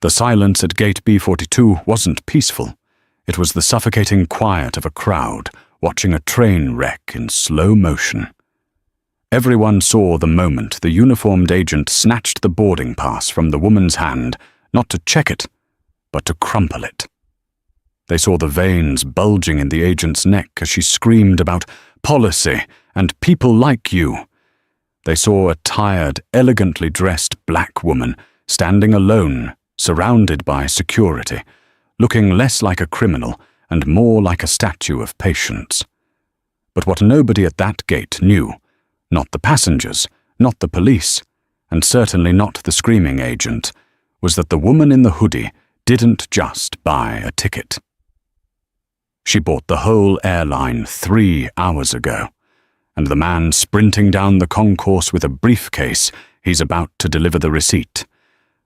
The silence at gate B42 wasn't peaceful. It was the suffocating quiet of a crowd watching a train wreck in slow motion. Everyone saw the moment the uniformed agent snatched the boarding pass from the woman's hand, not to check it, but to crumple it. They saw the veins bulging in the agent's neck as she screamed about policy and people like you. They saw a tired, elegantly dressed black woman standing alone, surrounded by security, looking less like a criminal and more like a statue of patience. But what nobody at that gate knew, not the passengers, not the police, and certainly not the screaming agent, was that the woman in the hoodie didn't just buy a ticket. She bought the whole airline 3 hours ago, and the man sprinting down the concourse with a briefcase, he's about to deliver the receipt.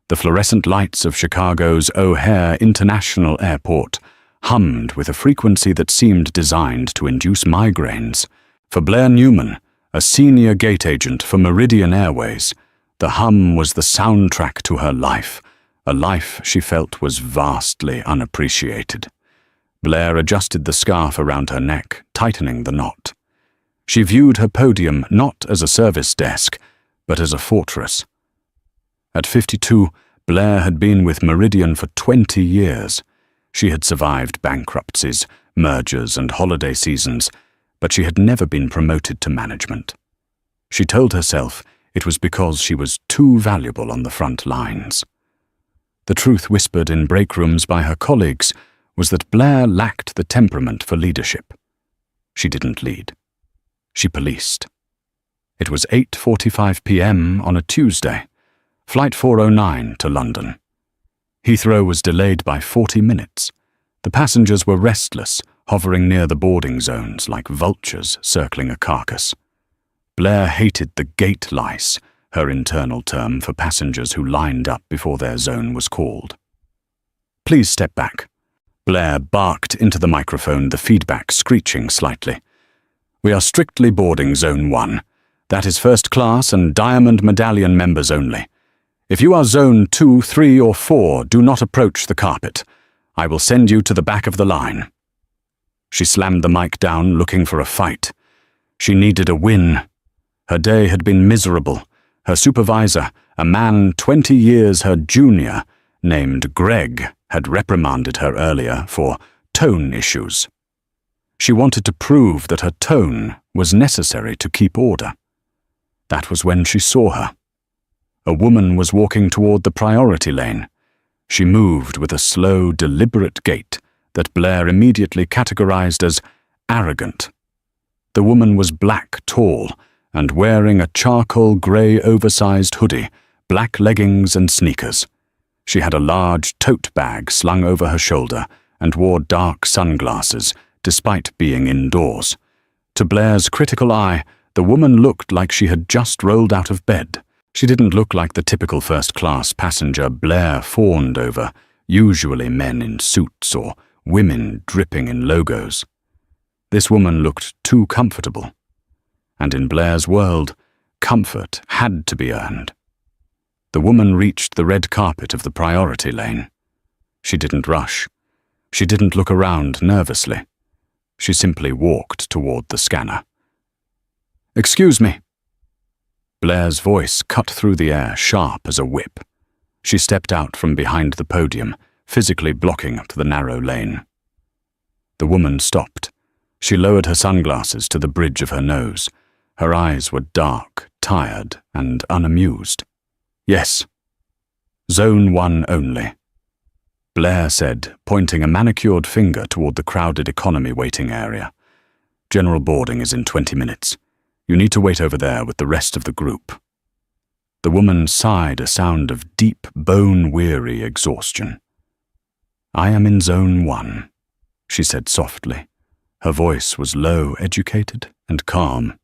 The fluorescent lights of Chicago's O'Hare International Airport hummed with a frequency that seemed designed to induce migraines. For Blair Newman, a senior gate agent for Meridian Airways, the hum was the soundtrack to her life, a life she felt was vastly unappreciated. Blair adjusted the scarf around her neck, tightening the knot. She viewed her podium not as a service desk, but as a fortress. At 52, Blair had been with Meridian for 20 years. She had survived bankruptcies, mergers, and holiday seasons, but she had never been promoted to management. She told herself it was because she was too valuable on the front lines. The truth whispered in break rooms by her colleagues was that Blair lacked the temperament for leadership. She didn't lead. She policed. It was 8:45 p.m. on a Tuesday, Flight 409 to London. Heathrow was delayed by 40 minutes. The passengers were restless, hovering near the boarding zones like vultures circling a carcass. Blair hated the gate lice, her internal term for passengers who lined up before their zone was called. "Please step back." Blair barked into the microphone, the feedback screeching slightly. "We are strictly boarding Zone 1. That is first class and Diamond Medallion members only. If you are Zone 2, 3, or 4, do not approach the carpet. I will send you to the back of the line." She slammed the mic down, looking for a fight. She needed a win. Her day had been miserable. Her supervisor, a man 20 years her junior, named Greg, had reprimanded her earlier for tone issues. She wanted to prove that her tone was necessary to keep order. That was when she saw her. A woman was walking toward the priority lane. She moved with a slow, deliberate gait that Blair immediately categorized as arrogant. The woman was black tall and wearing a charcoal grey oversized hoodie, black leggings and sneakers. She had a large tote bag slung over her shoulder and wore dark sunglasses, despite being indoors. To Blair's critical eye, the woman looked like she had just rolled out of bed. She didn't look like the typical first-class passenger Blair fawned over, usually men in suits or women dripping in logos. This woman looked too comfortable. And in Blair's world, comfort had to be earned. The woman reached the red carpet of the priority lane. She didn't rush. She didn't look around nervously. She simply walked toward the scanner. "Excuse me." Blair's voice cut through the air sharp as a whip. She stepped out from behind the podium, physically blocking up the narrow lane. The woman stopped. She lowered her sunglasses to the bridge of her nose. Her eyes were dark, tired, and unamused. "Yes. Zone 1 only," Blair said, pointing a manicured finger toward the crowded economy waiting area. "General boarding is in 20 minutes. You need to wait over there with the rest of the group." The woman sighed a sound of deep, bone-weary exhaustion. "I am in Zone 1, she said softly. Her voice was low, educated, and calm.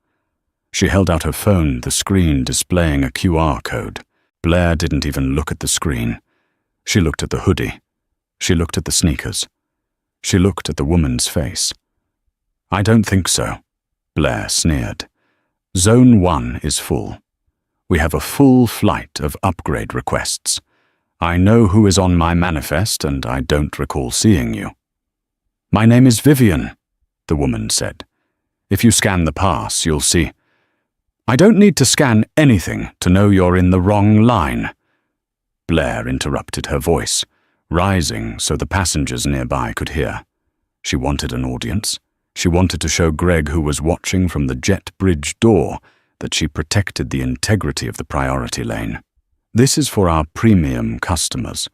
She held out her phone, the screen displaying a QR code. Blair didn't even look at the screen. She looked at the hoodie. She looked at the sneakers. She looked at the woman's face. "I don't think so," Blair sneered. "Zone 1 is full. We have a full flight of upgrade requests. I know who is on my manifest, and I don't recall seeing you. My name is Vivian, the woman said. If you scan the pass, you'll see. I don't need to scan anything to know you're in the wrong line. Blair interrupted her voice, rising so the passengers nearby could hear. She wanted an audience. She wanted to show Greg, who was watching from the jet bridge door, that she protected the integrity of the priority lane. This is for our premium customers,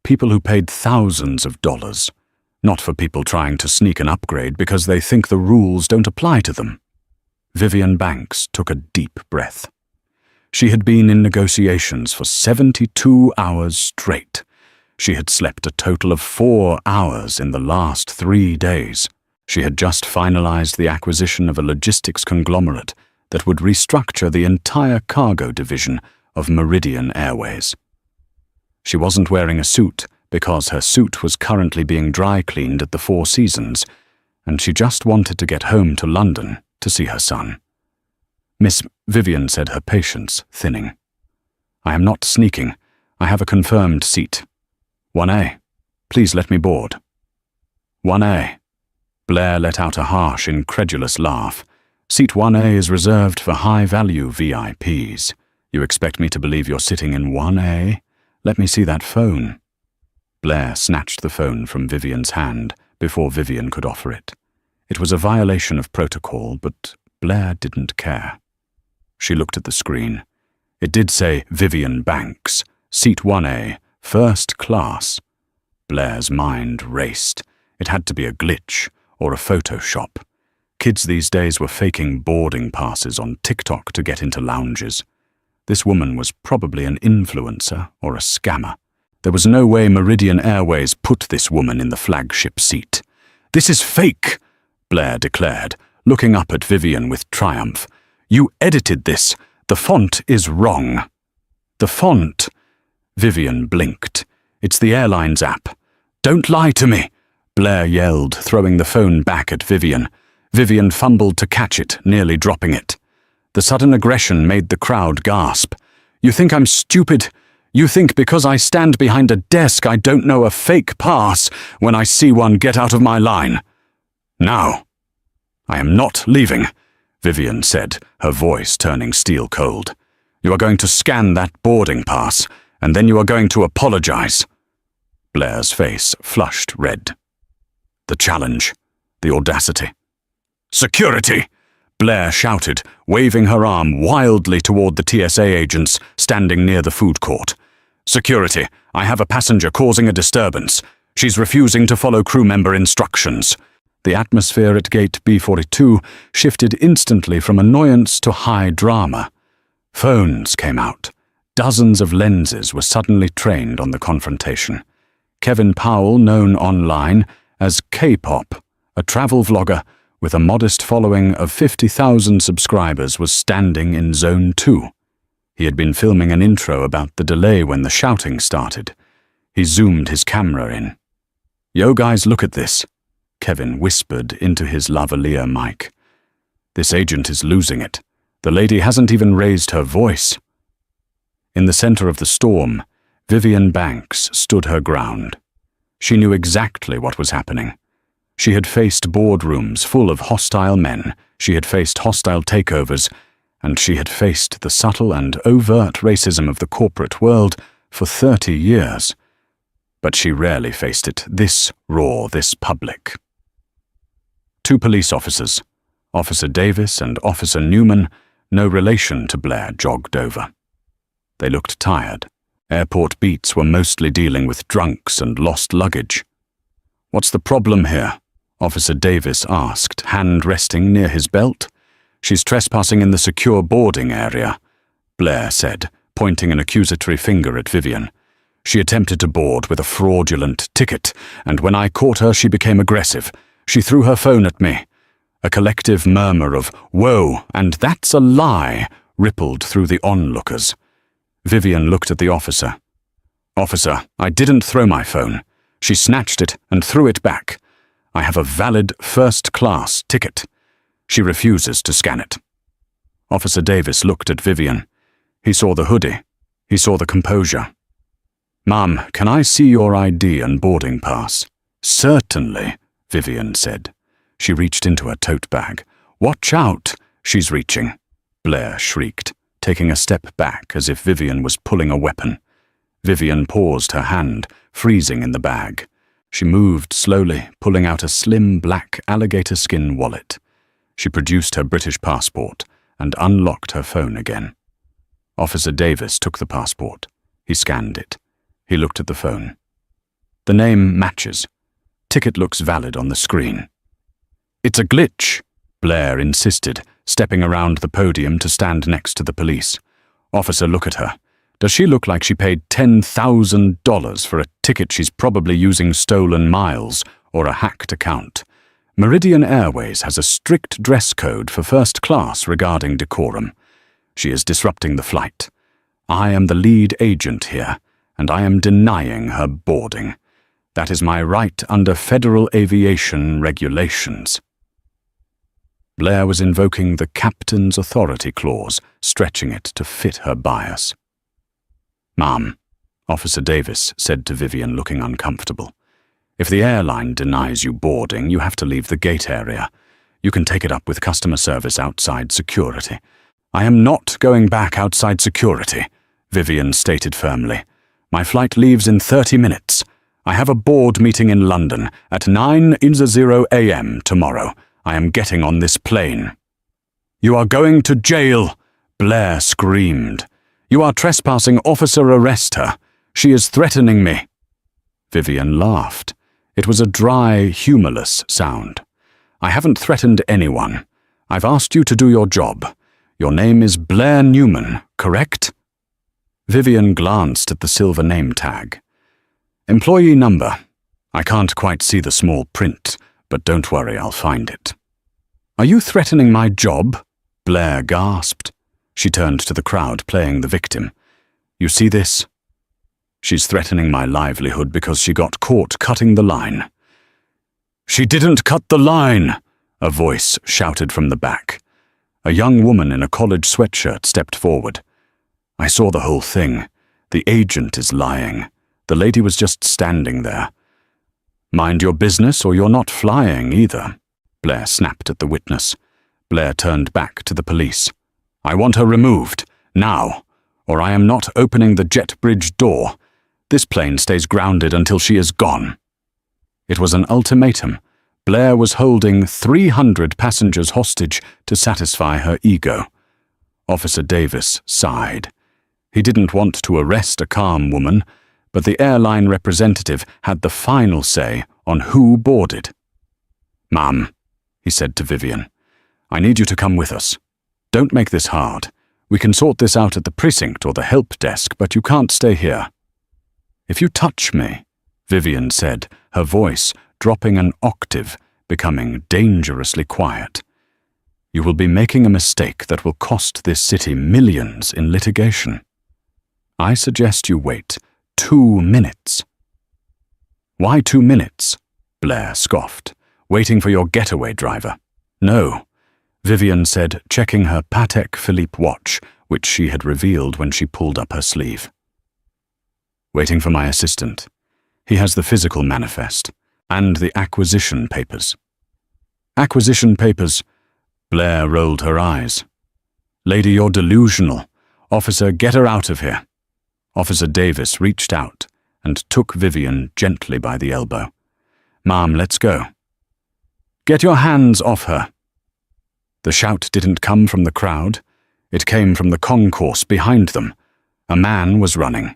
people who paid thousands of dollars, not for people trying to sneak an upgrade because they think the rules don't apply to them. Vivian Banks took a deep breath. She had been in negotiations for 72 hours straight. She had slept a total of 4 hours in the last 3 days. She had just finalized the acquisition of a logistics conglomerate that would restructure the entire cargo division of Meridian Airways. She wasn't wearing a suit because her suit was currently being dry cleaned at the Four Seasons, and she just wanted to get home to London to see her son. Miss Vivian said, her patience thinning. I am not sneaking. I have a confirmed seat. 1A. Please let me board. 1A. Blair let out a harsh, incredulous laugh. Seat 1A is reserved for high-value VIPs. You expect me to believe you're sitting in 1A? Let me see that phone. Blair snatched the phone from Vivian's hand before Vivian could offer it. It was a violation of protocol, but Blair didn't care. She looked at the screen. It did say Vivian Banks, Seat 1A, First Class. Blair's mind raced. It had to be a glitch or a Photoshop. Kids these days were faking boarding passes on TikTok to get into lounges. This woman was probably an influencer or a scammer. There was no way Meridian Airways put this woman in the flagship seat. This is fake, Blair declared, looking up at Vivian with triumph. You edited this. The font is wrong. The font? Vivian blinked. It's the airline's app. Don't lie to me, Blair yelled, throwing the phone back at Vivian. Vivian fumbled to catch it, nearly dropping it. The sudden aggression made the crowd gasp. You think I'm stupid? You think because I stand behind a desk I don't know a fake pass when I see one get out of my line? Now. I am not leaving, Vivian said, her voice turning steel cold. You are going to scan that boarding pass, and then you are going to apologize. Blair's face flushed red. The challenge, the audacity. Security! Blair shouted, waving her arm wildly toward the TSA agents standing near the food court. Security, I have a passenger causing a disturbance. She's refusing to follow crew member instructions. The atmosphere at gate B42 shifted instantly from annoyance to high drama. Phones came out. Dozens of lenses were suddenly trained on the confrontation. Kevin Powell, known online as K-pop, a travel vlogger with a modest following of 50,000 subscribers, was standing in Zone 2. He had been filming an intro about the delay when the shouting started. He zoomed his camera in. Yo guys, look at this, Kevin whispered into his lavalier mic. This agent is losing it. The lady hasn't even raised her voice. In the center of the storm, Vivian Banks stood her ground. She knew exactly what was happening. She had faced boardrooms full of hostile men, she had faced hostile takeovers, and she had faced the subtle and overt racism of the corporate world for 30 years. But she rarely faced it this raw, this public. 2 police officers, Officer Davis and Officer Newman, no relation to Blair, jogged over. They looked tired. Airport beats were mostly dealing with drunks and lost luggage. What's the problem here? Officer Davis asked, hand resting near his belt. She's trespassing in the secure boarding area, Blair said, pointing an accusatory finger at Vivian. She attempted to board with a fraudulent ticket, and when I caught her she became aggressive. She threw her phone at me. A collective murmur of, "Whoa, and that's a lie," rippled through the onlookers. Vivian looked at the officer. Officer, I didn't throw my phone. She snatched it and threw it back. I have a valid first-class ticket. She refuses to scan it. Officer Davis looked at Vivian. He saw the hoodie. He saw the composure. "Ma'am, can I see your ID and boarding pass?" "Certainly," Vivian said. She reached into her tote bag. "Watch out! She's reaching," Blair shrieked, taking a step back as if Vivian was pulling a weapon. Vivian paused her hand, freezing in the bag. She moved slowly, pulling out a slim black alligator skin wallet. She produced her British passport and unlocked her phone again. Officer Davis took the passport. He scanned it. He looked at the phone. The name matches. Ticket looks valid on the screen. "It's a glitch," Blair insisted, stepping around the podium to stand next to the police. "Officer, look at her. Does she look like she paid $10,000 for a ticket she's probably using stolen miles or a hacked account? Meridian Airways has a strict dress code for first class regarding decorum. She is disrupting the flight. I am the lead agent here, and I am denying her boarding. That is my right under federal aviation regulations." Blair was invoking the captain's authority clause, stretching it to fit her bias. "Ma'am," Officer Davis said to Vivian, looking uncomfortable, "if the airline denies you boarding, you have to leave the gate area. You can take it up with customer service outside security." "I am not going back outside security," Vivian stated firmly. "My flight leaves in 30 minutes. I have a board meeting in London at 9:00 a.m. tomorrow. I am getting on this plane." "You are going to jail," Blair screamed. "You are trespassing. Officer, arrest her. She is threatening me." Vivian laughed. It was a dry, humorless sound. "I haven't threatened anyone. I've asked you to do your job. Your name is Blair Newman, correct?" Vivian glanced at the silver name tag. "Employee number. I can't quite see the small print, but don't worry, I'll find it." "Are you threatening my job?" Blair gasped. She turned to the crowd, playing the victim. "You see this? She's threatening my livelihood because she got caught cutting the line." "She didn't cut the line!" a voice shouted from the back. A young woman in a college sweatshirt stepped forward. "I saw the whole thing. The agent is lying. The lady was just standing there." "Mind your business or you're not flying either," Blair snapped at the witness. Blair turned back to the police. "I want her removed, now, or I am not opening the jet bridge door. This plane stays grounded until she is gone." It was an ultimatum. Blair was holding 300 passengers hostage to satisfy her ego. Officer Davis sighed. He didn't want to arrest a calm woman, but the airline representative had the final say on who boarded. "Ma'am," he said to Vivian, "I need you to come with us. Don't make this hard. We can sort this out at the precinct or the help desk, but you can't stay here." "If you touch me," Vivian said, her voice dropping an octave, becoming dangerously quiet, "you will be making a mistake that will cost this city millions in litigation. I suggest you wait 2 minutes." "Why 2 minutes?" Blair scoffed. "Waiting for your getaway driver?" "No," Vivian said, checking her Patek Philippe watch, which she had revealed when she pulled up her sleeve. "Waiting for my assistant. He has the physical manifest and the acquisition papers." "Acquisition papers?" Blair rolled her eyes. "Lady, you're delusional. Officer, get her out of here." Officer Davis reached out and took Vivian gently by the elbow. "Ma'am, let's go." "Get your hands off her." The shout didn't come from the crowd. It came from the concourse behind them. A man was running.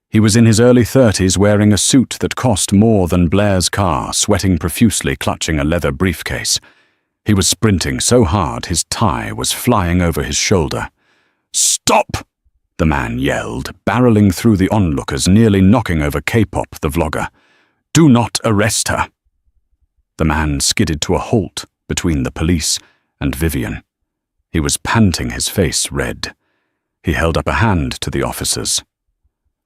He was in his early 30s, wearing a suit that cost more than Blair's car, sweating profusely, clutching a leather briefcase. He was sprinting so hard his tie was flying over his shoulder. "Stop!" the man yelled, barreling through the onlookers, nearly knocking over K-pop, the vlogger. "Do not arrest her." The man skidded to a halt between the police and Vivian. He was panting, his face red. He held up a hand to the officers.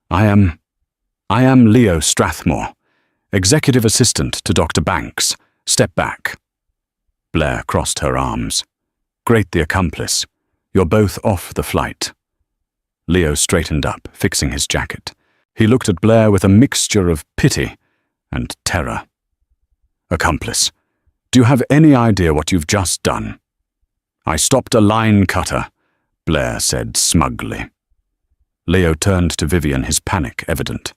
I am Leo Strathmore, executive assistant to Dr. Banks. Step back." Blair crossed her arms. "Great, the accomplice. You're both off the flight." Leo straightened up, fixing his jacket. He looked at Blair with a mixture of pity and terror. "Accomplice, do you have any idea what you've just done?" "I stopped a line cutter," Blair said smugly. Leo turned to Vivian, his panic evident.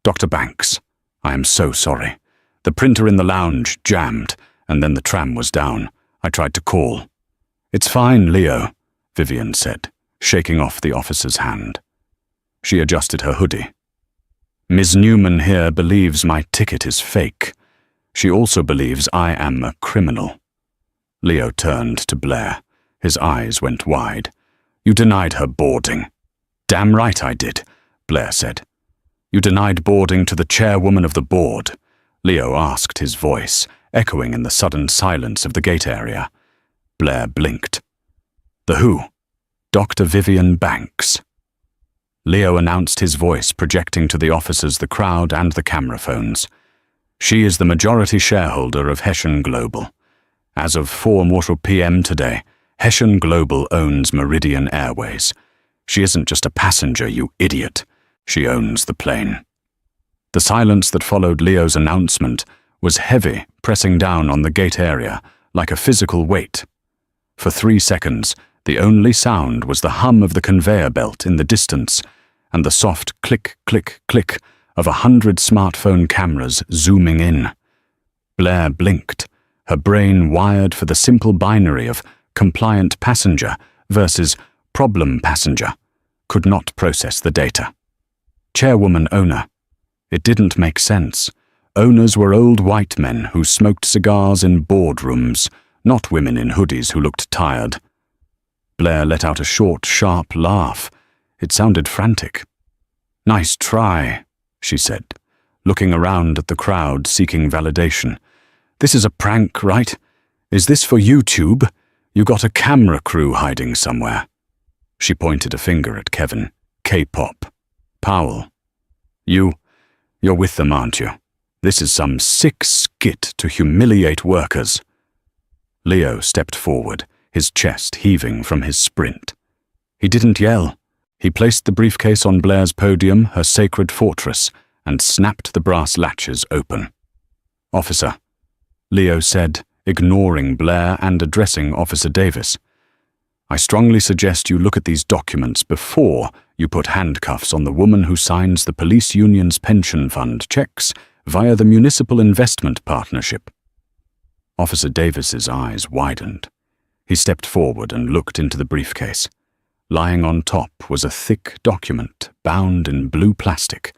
"Dr. Banks, I am so sorry. The printer in the lounge jammed, and then the tram was down. I tried to call." "It's fine, Leo," Vivian said, shaking off the officer's hand. She adjusted her hoodie. "Ms. Newman here believes my ticket is fake. She also believes I am a criminal." Leo turned to Blair. His eyes went wide. "You denied her boarding." "Damn right I did," Blair said. "You denied boarding to the chairwoman of the board?" Leo asked, his voice echoing in the sudden silence of the gate area. Blair blinked. "The who?" "Dr. Vivian Banks." Leo announced, his voice projecting to the officers, the crowd, and the camera phones. "She is the majority shareholder of Hessian Global. As of 4 p.m. today, Hessian Global owns Meridian Airways. She isn't just a passenger, you idiot. She owns the plane." The silence that followed Leo's announcement was heavy, pressing down on the gate area like a physical weight. For 3 seconds, the only sound was the hum of the conveyor belt in the distance and the soft click, click, click of 100 smartphone cameras zooming in. Blair blinked, her brain wired for the simple binary of compliant passenger versus problem passenger, could not process the data. Chairwoman owner. It didn't make sense. Owners were old white men who smoked cigars in boardrooms, not women in hoodies who looked tired. Blair let out a short, sharp laugh. It sounded frantic. "Nice try," she said, looking around at the crowd seeking validation. "This is a prank, right? Is this for YouTube? You got a camera crew hiding somewhere." She pointed a finger at Kevin. "K-pop. Powell. You're with them, aren't you? This is some sick skit to humiliate workers." Leo stepped forward, his chest heaving from his sprint. He didn't yell. He placed the briefcase on Blair's podium, her sacred fortress, and snapped the brass latches open. "Officer," Leo said, ignoring Blair and addressing Officer Davis, "I strongly suggest you look at these documents before you put handcuffs on the woman who signs the police union's pension fund checks via the Municipal Investment Partnership." Officer Davis's eyes widened. He stepped forward and looked into the briefcase. Lying on top was a thick document bound in blue plastic.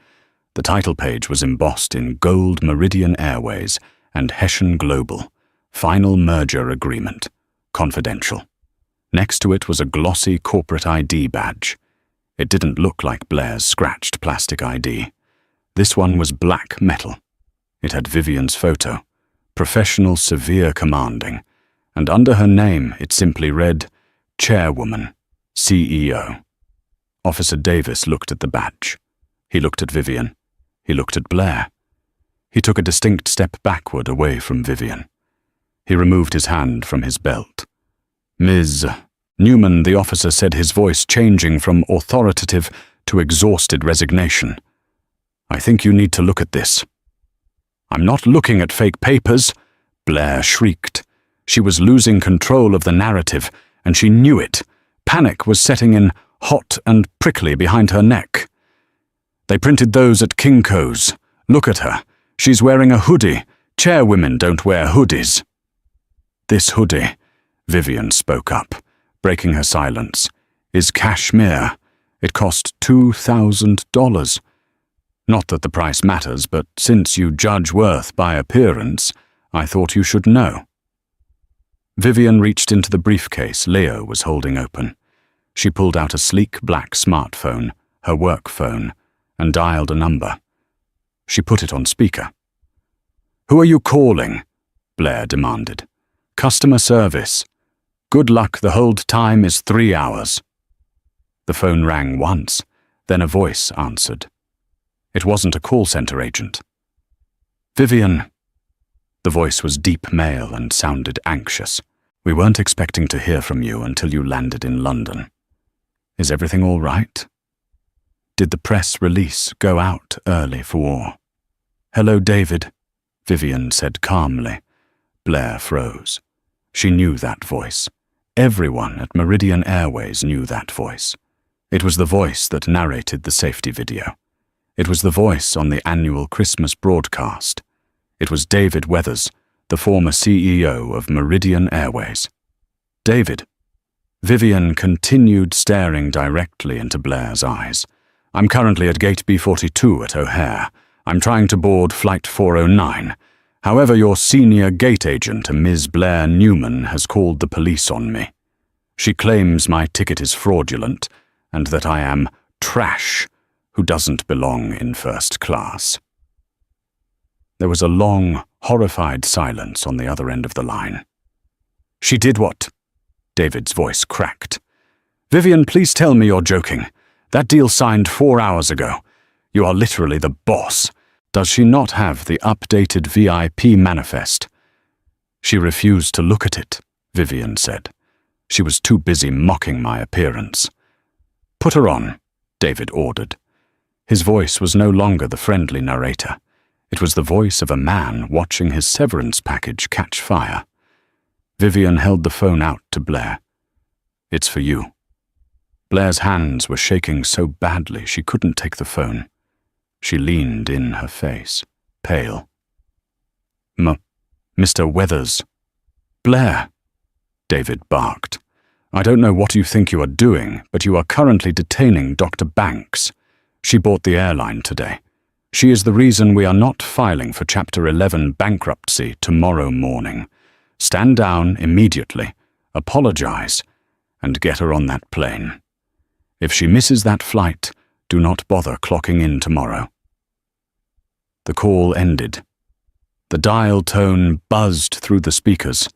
The title page was embossed in gold Meridian Airways and Hessian Global. Final merger agreement. Confidential. Next to it was a glossy corporate ID badge. It didn't look like Blair's scratched plastic ID. This one was black metal. It had Vivian's photo, professional severe commanding, and under her name it simply read, Chairwoman, CEO. Officer Davis looked at the badge. He looked at Vivian. He looked at Blair. He took a distinct step backward away from Vivian. He removed his hand from his belt. "Ms. Newman," the officer said, his voice changing from authoritative to exhausted resignation. "I think you need to look at this." "I'm not looking at fake papers," Blair shrieked. She was losing control of the narrative, and she knew it. Panic was setting in hot and prickly behind her neck. "They printed those at Kinko's. Look at her. She's wearing a hoodie. Chairwomen don't wear hoodies." "This hoodie," Vivian spoke up, breaking her silence, "is cashmere. It cost $2,000. Not that the price matters, but since you judge worth by appearance, I thought you should know." Vivian reached into the briefcase Leo was holding open. She pulled out a sleek black smartphone, her work phone, and dialed a number. She put it on speaker. "Who are you calling?" Blair demanded. "Customer service. Good luck, the hold time is 3 hours." The phone rang once, then a voice answered. It wasn't a call center agent. "Vivian." The voice was deep male and sounded anxious. "We weren't expecting to hear from you until you landed in London. Is everything all right?" Did the press release go out early for war? "Hello, David," Vivian said calmly. Blair froze. She knew that voice. Everyone at Meridian Airways knew that voice. It was the voice that narrated the safety video. It was the voice on the annual Christmas broadcast. It was David Weathers, the former CEO of Meridian Airways. "David." Vivian continued staring directly into Blair's eyes. "I'm currently at gate B42 at O'Hare. I'm trying to board flight 409. However, your senior gate agent, Ms. Blair Newman, has called the police on me. She claims my ticket is fraudulent and that I am trash who doesn't belong in first class." There was a long, horrified silence on the other end of the line. "She did what?" David's voice cracked. "Vivian, please tell me you're joking. That deal signed 4 hours ago. You are literally the boss. Does she not have the updated VIP manifest?" "She refused to look at it," Vivian said. "She was too busy mocking my appearance." "Put her on," David ordered. His voice was no longer the friendly narrator. It was the voice of a man watching his severance package catch fire. Vivian held the phone out to Blair. "It's for you." Blair's hands were shaking so badly she couldn't take the phone. She leaned in her face, pale. Mr. Weathers." "Blair," David barked. "I don't know what you think you are doing, but you are currently detaining Dr. Banks. She bought the airline today. She is the reason we are not filing for Chapter 11 bankruptcy tomorrow morning. Stand down immediately, apologize, and get her on that plane. If she misses that flight, do not bother clocking in tomorrow." The call ended. The dial tone buzzed through the speakers.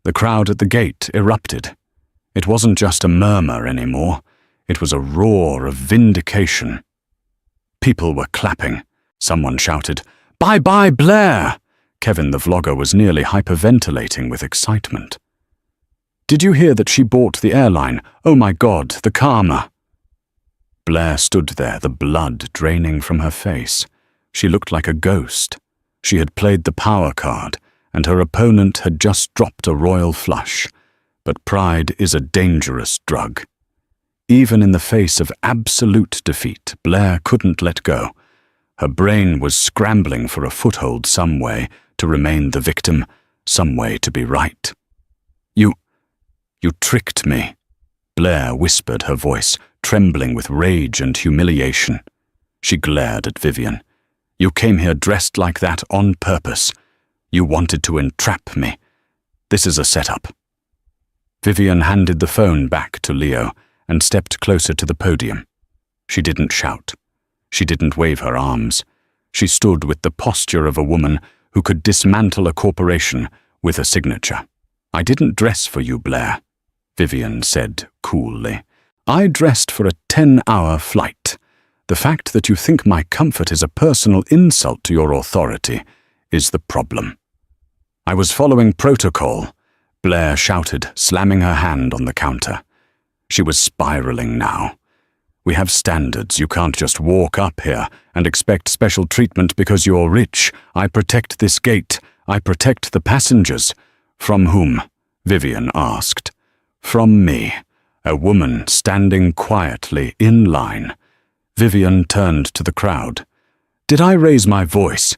The crowd at the gate erupted. It wasn't just a murmur anymore. It was a roar of vindication. People were clapping. Someone shouted, "Bye-bye, Blair!" Kevin the vlogger was nearly hyperventilating with excitement. "Did you hear that she bought the airline? Oh my God, the karma!" Blair stood there, the blood draining from her face. She looked like a ghost. She had played the power card, and her opponent had just dropped a royal flush. But pride is a dangerous drug. Even in the face of absolute defeat, Blair couldn't let go. Her brain was scrambling for a foothold some way to remain the victim, some way to be right. You tricked me," Blair whispered, her voice trembling with rage and humiliation. She glared at Vivian. "You came here dressed like that on purpose. You wanted to entrap me. This is a setup." Vivian handed the phone back to Leo and stepped closer to the podium. She didn't shout. She didn't wave her arms. She stood with the posture of a woman who could dismantle a corporation with a signature. "I didn't dress for you, Blair," Vivian said coolly. "I dressed for a 10-hour flight. The fact that you think my comfort is a personal insult to your authority is the problem." "I was following protocol," Blair shouted, slamming her hand on the counter. She was spiraling now. "We have standards. You can't just walk up here and expect special treatment because you're rich. I protect this gate. I protect the passengers." "From whom?" Vivian asked. "From me, a woman standing quietly in line." Vivian turned to the crowd. "Did I raise my voice?"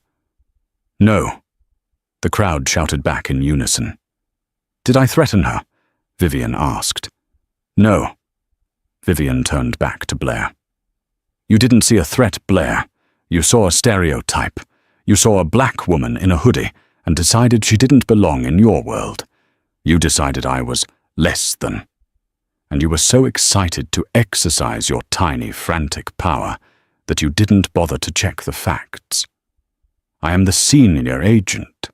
"No," the crowd shouted back in unison. "Did I threaten her?" Vivian asked. "No." Vivian turned back to Blair. "You didn't see a threat, Blair. You saw a stereotype. You saw a black woman in a hoodie and decided she didn't belong in your world. You decided I was less than. And you were so excited to exercise your tiny, frantic power that you didn't bother to check the facts. I am the senior agent."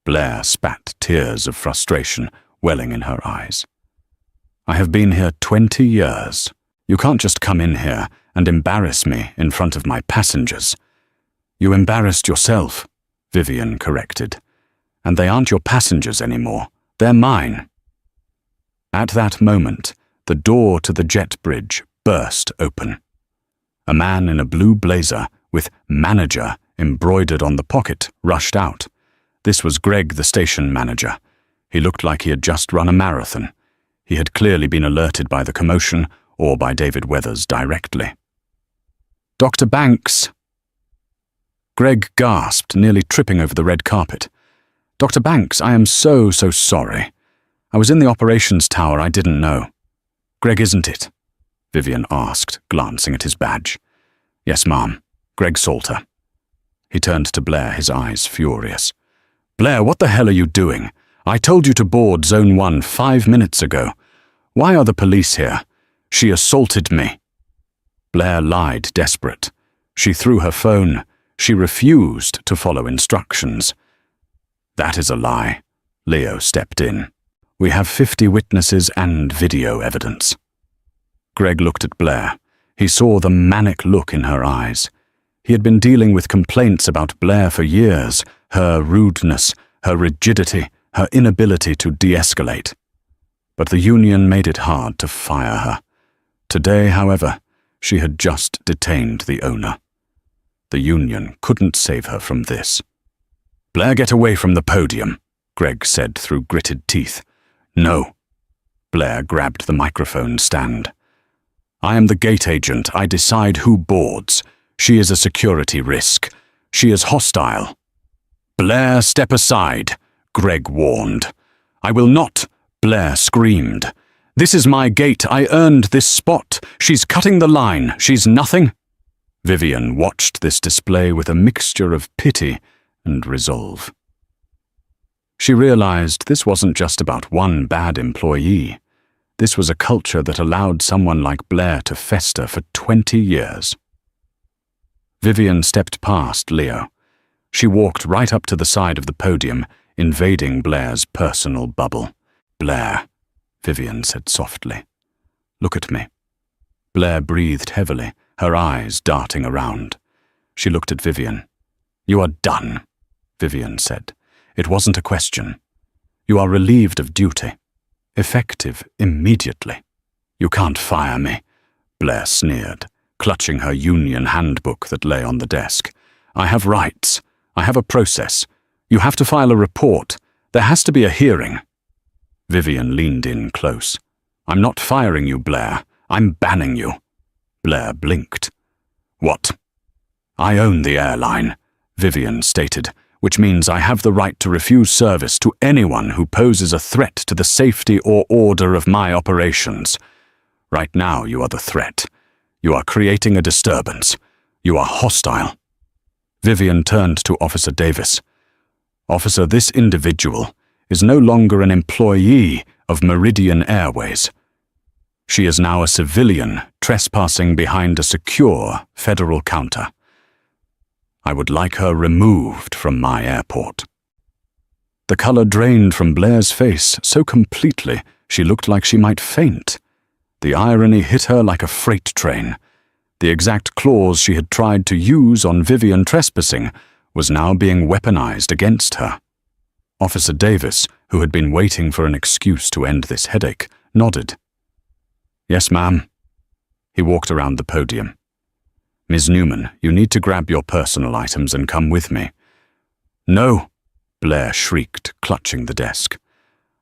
Blair spat tears of frustration welling in her eyes. "I have been here 20 years. You can't just come in here and embarrass me in front of my passengers." "You embarrassed yourself," Vivian corrected. "And they aren't your passengers anymore. They're mine." At that moment, the door to the jet bridge burst open. A man in a blue blazer with "manager" embroidered on the pocket rushed out. This was Greg, the station manager. He looked like he had just run a marathon. He had clearly been alerted by the commotion or by David Weathers directly. "Dr. Banks!" Greg gasped, nearly tripping over the red carpet. "Dr. Banks, I am so sorry. I was in the operations tower, I didn't know." "Greg, isn't it?" Vivian asked, glancing at his badge. "Yes, ma'am. Greg Salter." He turned to Blair, his eyes furious. "Blair, what the hell are you doing? I told you to board Zone 1 5 minutes ago. Why are the police here? She assaulted me." Blair lied, desperate. She threw her phone. She refused to follow instructions. "That is a lie." Leo stepped in. "We have 50 witnesses and video evidence." Greg looked at Blair. He saw the manic look in her eyes. He had been dealing with complaints about Blair for years, her rudeness, her rigidity, her inability to de-escalate. But the union made it hard to fire her. Today, however, she had just detained the owner. The union couldn't save her from this. "Blair, get away from the podium," Greg said through gritted teeth. "No." Blair grabbed the microphone stand. "I am the gate agent. I decide who boards. She is a security risk. She is hostile." "Blair, step aside," Greg warned. "I will not," Blair screamed. "This is my gate. I earned this spot. She's cutting the line. She's nothing." Vivian watched this display with a mixture of pity and resolve. She realized this wasn't just about one bad employee. This was a culture that allowed someone like Blair to fester for 20 years. Vivian stepped past Leo. She walked right up to the side of the podium, invading Blair's personal bubble. "Blair," Vivian said softly. "Look at me." Blair breathed heavily, her eyes darting around. She looked at Vivian. "You are done," Vivian said. "It wasn't a question. You are relieved of duty. Effective immediately." "You can't fire me," Blair sneered, clutching her union handbook that lay on the desk. "I have rights. I have a process. You have to file a report. There has to be a hearing." Vivian leaned in close. "I'm not firing you, Blair. I'm banning you." Blair blinked. "What?" "I own the airline," Vivian stated, "which means I have the right to refuse service to anyone who poses a threat to the safety or order of my operations. Right now you are the threat. You are creating a disturbance. You are hostile." Vivian turned to Officer Davis. "Officer, this individual is no longer an employee of Meridian Airways. She is now a civilian trespassing behind a secure federal counter. I would like her removed from my airport." The color drained from Blair's face so completely she looked like she might faint. The irony hit her like a freight train. The exact clause she had tried to use on Vivian trespassing was now being weaponized against her. Officer Davis, who had been waiting for an excuse to end this headache, nodded. "Yes, ma'am." He walked around the podium. "Ms. Newman, you need to grab your personal items and come with me." "No," Blair shrieked, clutching the desk.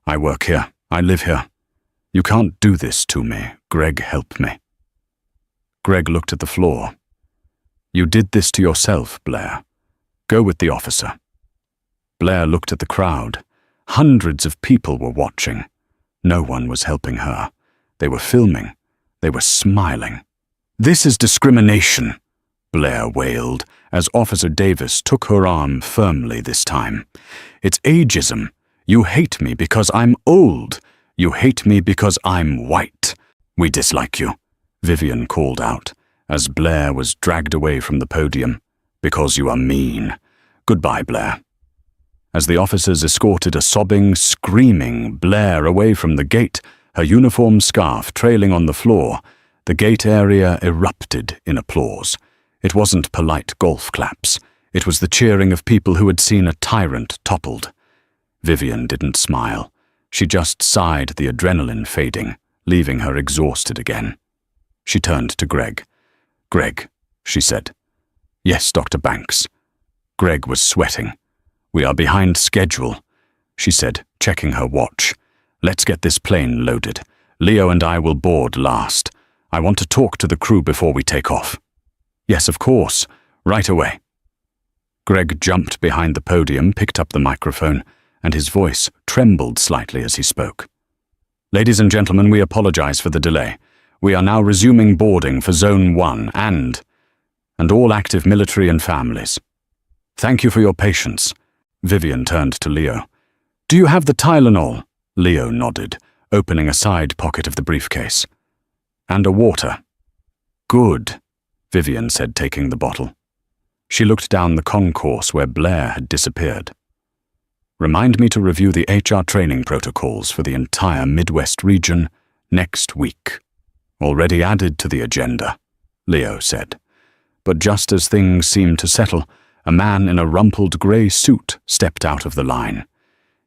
"I work here. I live here. You can't do this to me. Greg, help me." Greg looked at the floor. "You did this to yourself, Blair. Go with the officer." Blair looked at the crowd. Hundreds of people were watching. No one was helping her. They were filming. They were smiling. "This is discrimination," Blair wailed, as Officer Davis took her arm firmly this time. "It's ageism. You hate me because I'm old. You hate me because I'm white. We dislike you," Vivian called out, as Blair was dragged away from the podium. "Because you are mean. Goodbye, Blair." As the officers escorted a sobbing, screaming Blair away from the gate, her uniform scarf trailing on the floor, the gate area erupted in applause. It wasn't polite golf claps. It was the cheering of people who had seen a tyrant toppled. Vivian didn't smile. She just sighed, the adrenaline fading, leaving her exhausted again. She turned to Greg. "Greg, she said. Yes, Dr. Banks. Greg was sweating. We are behind schedule, she said, checking her watch. Let's get this plane loaded. Leo and I will board last. I want to talk to the crew before we take off. Yes, of course. Right away. Greg jumped behind the podium, picked up the microphone, and his voice trembled slightly as he spoke. Ladies and gentlemen, we apologize for the delay. We are now resuming boarding for Zone 1 and all active military and families. Thank you for your patience. Vivian turned to Leo. Do you have the Tylenol? Leo nodded, opening a side pocket of the briefcase. And a water. Good, Vivian said, taking the bottle. She looked down the concourse where Blair had disappeared. Remind me to review the HR training protocols for the entire Midwest region next week. Already added to the agenda, Leo said. But just as things seemed to settle, a man in a rumpled grey suit stepped out of the line.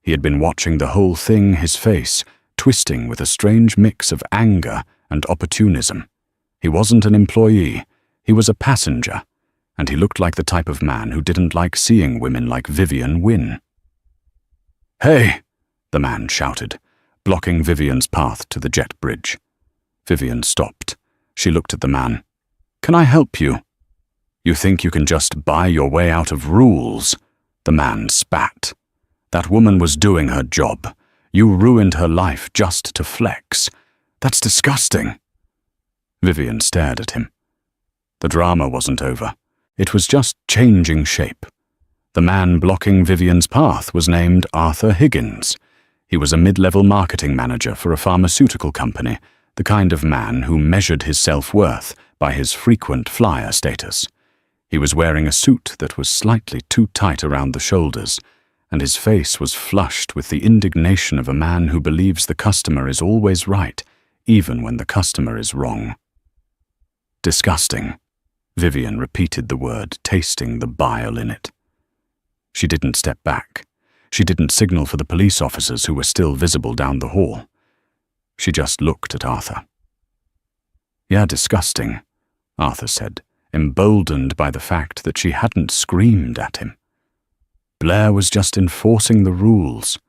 He had been watching the whole thing, his face twisting with a strange mix of anger and opportunism. He wasn't an employee, he was a passenger, and he looked like the type of man who didn't like seeing women like Vivian win. Hey, the man shouted, blocking Vivian's path to the jet bridge. Vivian stopped. She looked at the man. Can I help you? You think you can just buy your way out of rules? The man spat. That woman was doing her job. You ruined her life just to flex. That's disgusting. Vivian stared at him. The drama wasn't over. It was just changing shape. The man blocking Vivian's path was named Arthur Higgins. He was a mid-level marketing manager for a pharmaceutical company, the kind of man who measured his self-worth by his frequent flyer status. He was wearing a suit that was slightly too tight around the shoulders, and his face was flushed with the indignation of a man who believes the customer is always right, even when the customer is wrong. Disgusting. Vivian repeated the word, tasting the bile in it. She didn't step back. She didn't signal for the police officers who were still visible down the hall. She just looked at Arthur. Yeah, disgusting, Arthur said, emboldened by the fact that she hadn't screamed at him. Blair was just enforcing the rules.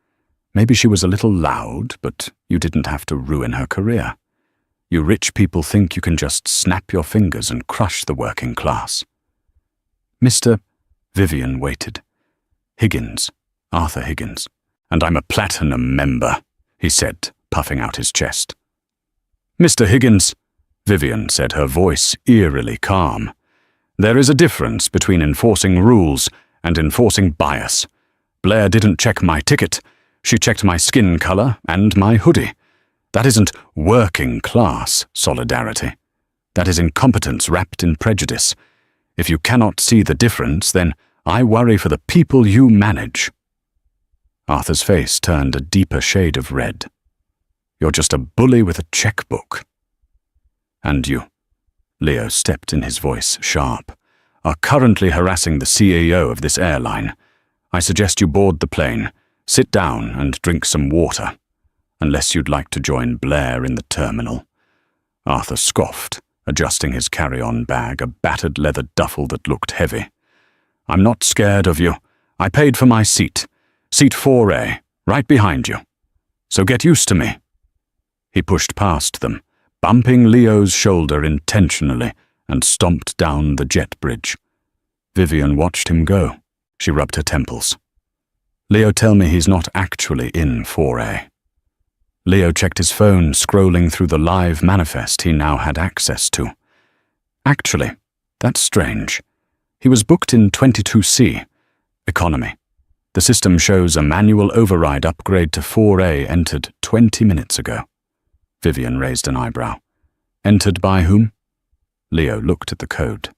Maybe she was a little loud, but you didn't have to ruin her career. You rich people think you can just snap your fingers and crush the working class. Mr. Vivian waited. Higgins, Arthur Higgins. And I'm a platinum member, he said, puffing out his chest. Mr. Higgins, Vivian said, her voice eerily calm. There is a difference between enforcing rules and enforcing bias. Blair didn't check my ticket. She checked my skin color and my hoodie. That isn't working class solidarity. That is incompetence wrapped in prejudice. If you cannot see the difference, then I worry for the people you manage. Arthur's face turned a deeper shade of red. You're just a bully with a checkbook. And you, Leo stepped in, his voice sharp, are currently harassing the CEO of this airline. I suggest you board the plane, sit down and drink some water. Unless you'd like to join Blair in the terminal. Arthur scoffed, adjusting his carry-on bag, a battered leather duffel that looked heavy. I'm not scared of you. I paid for my seat. Seat 4A, right behind you. So get used to me. He pushed past them, bumping Leo's shoulder intentionally, and stomped down the jet bridge. Vivian watched him go. She rubbed her temples. Leo, tell me he's not actually in 4A. Leo checked his phone, scrolling through the live manifest he now had access to. Actually, that's strange. He was booked in 22C, economy. The system shows a manual override upgrade to 4A entered 20 minutes ago. Vivian raised an eyebrow. Entered by whom? Leo looked at the code.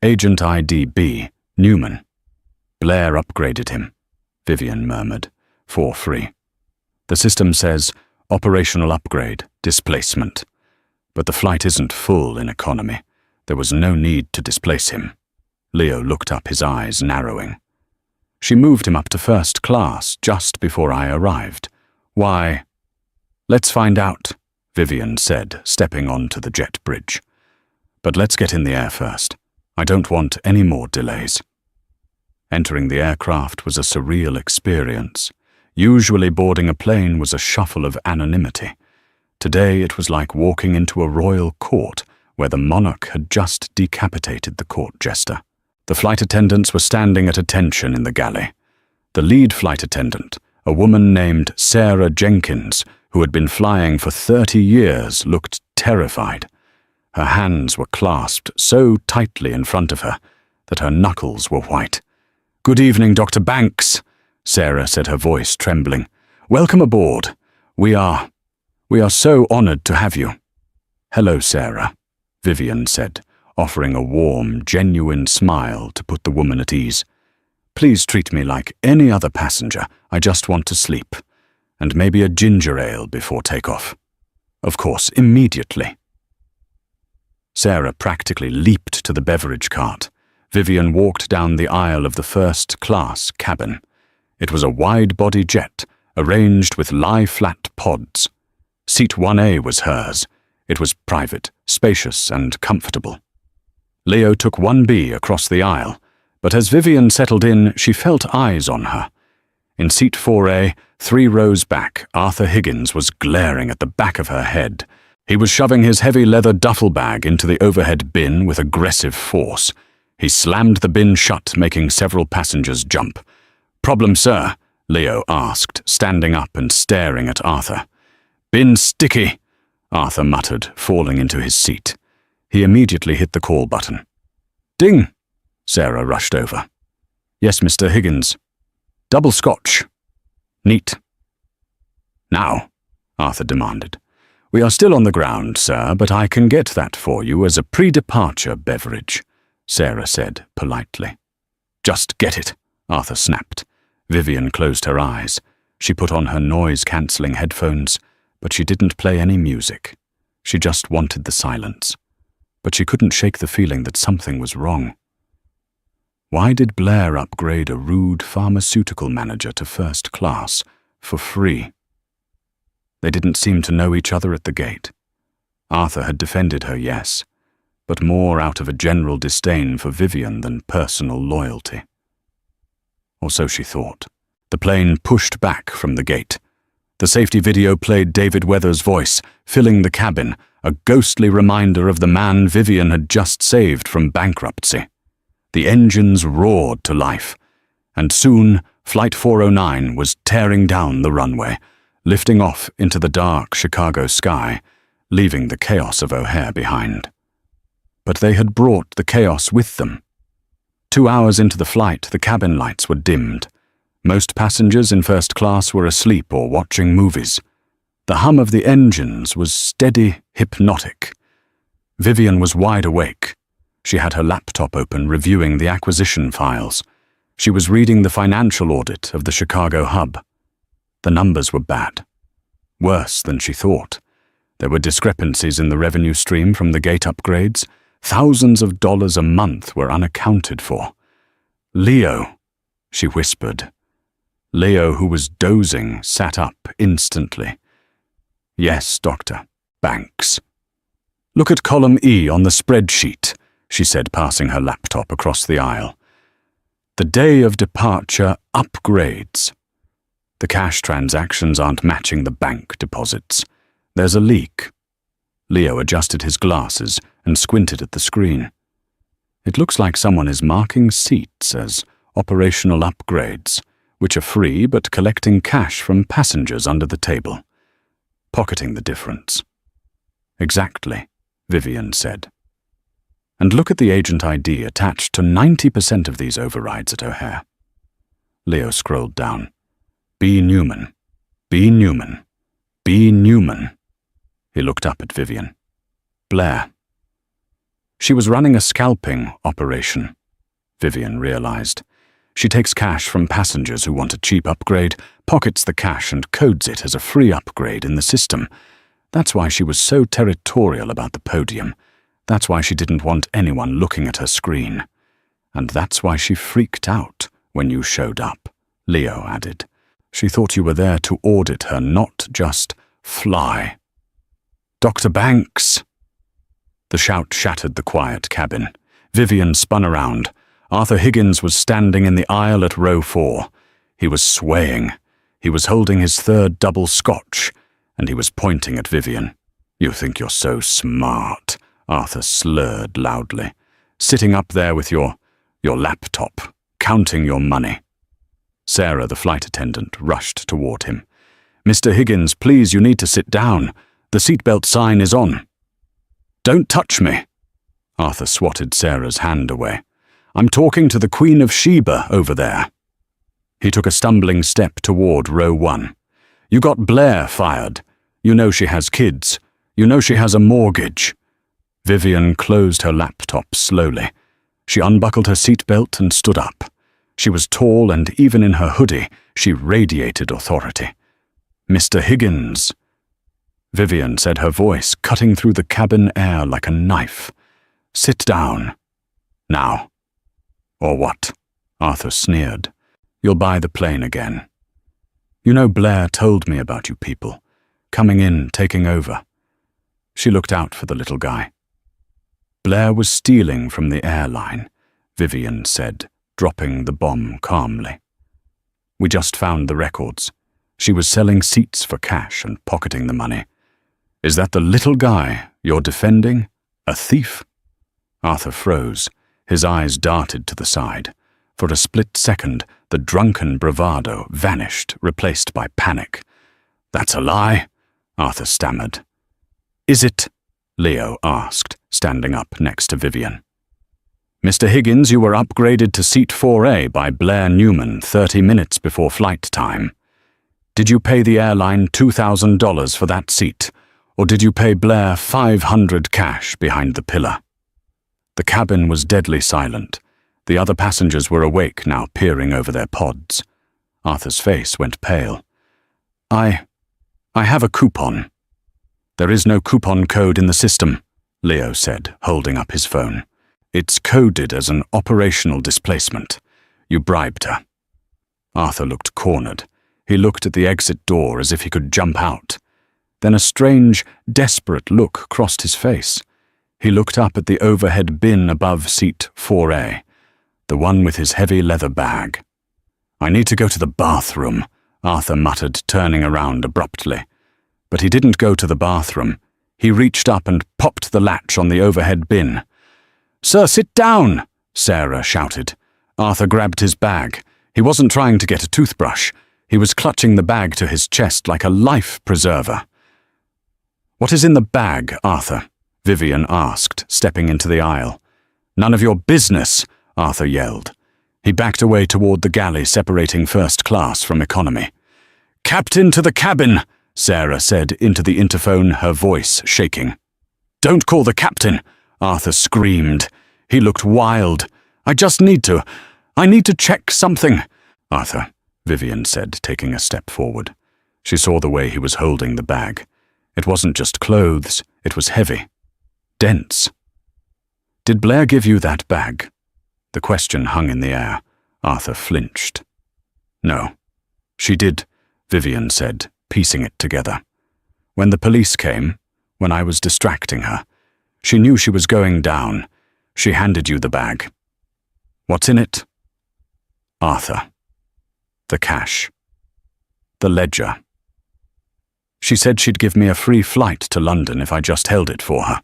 Agent ID B, Newman. Blair upgraded him, Vivian murmured, for free. The system says, operational upgrade, displacement. But the flight isn't full in economy. There was no need to displace him. Leo looked up, his eyes narrowing. She moved him up to first class just before I arrived. Why? Let's find out, Vivian said, stepping onto the jet bridge. But let's get in the air first. I don't want any more delays." Entering the aircraft was a surreal experience. Usually boarding a plane was a shuffle of anonymity. Today it was like walking into a royal court where the monarch had just decapitated the court jester. The flight attendants were standing at attention in the galley. The lead flight attendant, a woman named Sarah Jenkins, who had been flying for 30 years, looked terrified. Her hands were clasped so tightly in front of her that her knuckles were white. "Good evening, Dr. Banks," Sarah said, her voice trembling. "Welcome aboard. We are so honored to have you." "Hello, Sarah," Vivian said, offering a warm, genuine smile to put the woman at ease. "Please treat me like any other passenger. I just want to sleep. And maybe a ginger ale before takeoff. Of course, immediately." Sarah practically leaped to the beverage cart. Vivian walked down the aisle of the first-class cabin. It was a wide-body jet, arranged with lie-flat pods. Seat 1A was hers. It was private, spacious, and comfortable. Leo took 1B across the aisle, but as Vivian settled in, she felt eyes on her. In seat 4A, 3 rows back, Arthur Higgins was glaring at the back of her head. He was shoving his heavy leather duffel bag into the overhead bin with aggressive force. He slammed the bin shut, making several passengers jump. "Problem, sir?" Leo asked, standing up and staring at Arthur. "Bin sticky," Arthur muttered, falling into his seat. He immediately hit the call button. "Ding!" Sarah rushed over. "Yes, Mr. Higgins." "Double scotch." "Neat." "Now," Arthur demanded. "We are still on the ground, sir, but I can get that for you as a pre-departure beverage," Sarah said politely. "Just get it," Arthur snapped. Vivian closed her eyes. She put on her noise-cancelling headphones, but she didn't play any music. She just wanted the silence. But she couldn't shake the feeling that something was wrong. Why did Blair upgrade a rude pharmaceutical manager to first class for free? They didn't seem to know each other at the gate. Arthur had defended her, yes, but more out of a general disdain for Vivian than personal loyalty. Or so she thought. The plane pushed back from the gate. The safety video played David Weather's voice, filling the cabin, a ghostly reminder of the man Vivian had just saved from bankruptcy. The engines roared to life, and soon Flight 409 was tearing down the runway, lifting off into the dark Chicago sky, leaving the chaos of O'Hare behind. But they had brought the chaos with them. 2 hours into the flight, the cabin lights were dimmed. Most passengers in first class were asleep or watching movies. The hum of the engines was steady, hypnotic. Vivian was wide awake. She had her laptop open, reviewing the acquisition files. She was reading the financial audit of the Chicago hub. The numbers were bad. Worse than she thought. There were discrepancies in the revenue stream from the gate upgrades. Thousands of dollars a month were unaccounted for. "Leo," she whispered. Leo, who was dozing, sat up instantly. "Yes, Dr. Banks." "Look at column E on the spreadsheet," she said, passing her laptop across the aisle. "The day of departure upgrades. The cash transactions aren't matching the bank deposits. There's a leak." Leo adjusted his glasses and squinted at the screen. "It looks like someone is marking seats as operational upgrades, which are free but collecting cash from passengers under the table. Pocketing the difference." "Exactly," Vivian said. "And look at the agent ID attached to 90% of these overrides at O'Hare." Leo scrolled down. B. Newman, B. Newman, B. Newman. He looked up at Vivian. "Blair." "She was running a scalping operation," Vivian realized. "She takes cash from passengers who want a cheap upgrade, pockets the cash and codes it as a free upgrade in the system. That's why she was so territorial about the podium. That's why she didn't want anyone looking at her screen. And that's why she freaked out when you showed up," Leo added. "She thought you were there to audit her, not just fly." "Dr. Banks!" The shout shattered the quiet cabin. Vivian spun around. Arthur Higgins was standing in the aisle at row 4. He was swaying. He was holding his third double scotch, and he was pointing at Vivian. "You think you're so smart," Arthur slurred loudly. "Sitting up there with your laptop, counting your money." Sarah, the flight attendant, rushed toward him. "Mr. Higgins, please, you need to sit down. The seatbelt sign is on." "Don't touch me." Arthur swatted Sarah's hand away. "I'm talking to the Queen of Sheba over there." He took a stumbling step toward row 1. "You got Blair fired. You know she has kids. You know she has a mortgage." Vivian closed her laptop slowly. She unbuckled her seatbelt and stood up. She was tall, and even in her hoodie, she radiated authority. "Mr. Higgins." Vivian said, her voice cutting through the cabin air like a knife. "Sit down. Now." "Or what?" Arthur sneered. "You'll buy the plane again. You know, Blair told me about you people. Coming in, taking over." She looked out for the little guy. "Blair was stealing from the airline," Vivian said, dropping the bomb calmly. "We just found the records. She was selling seats for cash and pocketing the money. Is that the little guy you're defending? A thief?" Arthur froze. His eyes darted to the side. For a split second, the drunken bravado vanished, replaced by panic. "That's a lie," Arthur stammered. "Is it?" Leo asked, standing up next to Vivian. "Mr. Higgins, you were upgraded to seat 4A by Blair Newman 30 minutes before flight time. Did you pay the airline $2,000 for that seat, or did you pay Blair $500 cash behind the pillar?" The cabin was deadly silent. The other passengers were awake now, peering over their pods. Arthur's face went pale. I have a coupon." "There is no coupon code in the system," Leo said, holding up his phone. "It's coded as an operational displacement. You bribed her." Arthur looked cornered. He looked at the exit door as if he could jump out. Then a strange, desperate look crossed his face. He looked up at the overhead bin above seat 4A, the one with his heavy leather bag. "I need to go to the bathroom," Arthur muttered, turning around abruptly. But he didn't go to the bathroom. He reached up and popped the latch on the overhead bin. "Sir, sit down!" Sarah shouted. Arthur grabbed his bag. He wasn't trying to get a toothbrush. He was clutching the bag to his chest like a life preserver. "What is in the bag, Arthur?" Vivian asked, stepping into the aisle. "None of your business," Arthur yelled. He backed away toward the galley separating first class from economy. "Captain to the cabin," Sarah said into the interphone, her voice shaking. "Don't call the captain," Arthur screamed. He looked wild. I need to check something." "Arthur," Vivian said, taking a step forward. She saw the way he was holding the bag. It wasn't just clothes, it was heavy. Dense. "Did Blair give you that bag?" The question hung in the air. Arthur flinched. "No." "She did," Vivian said, piecing it together. "When the police came, when I was distracting her, she knew she was going down. She handed you the bag. What's in it?" "Arthur. The cash. The ledger. She said she'd give me a free flight to London if I just held it for her."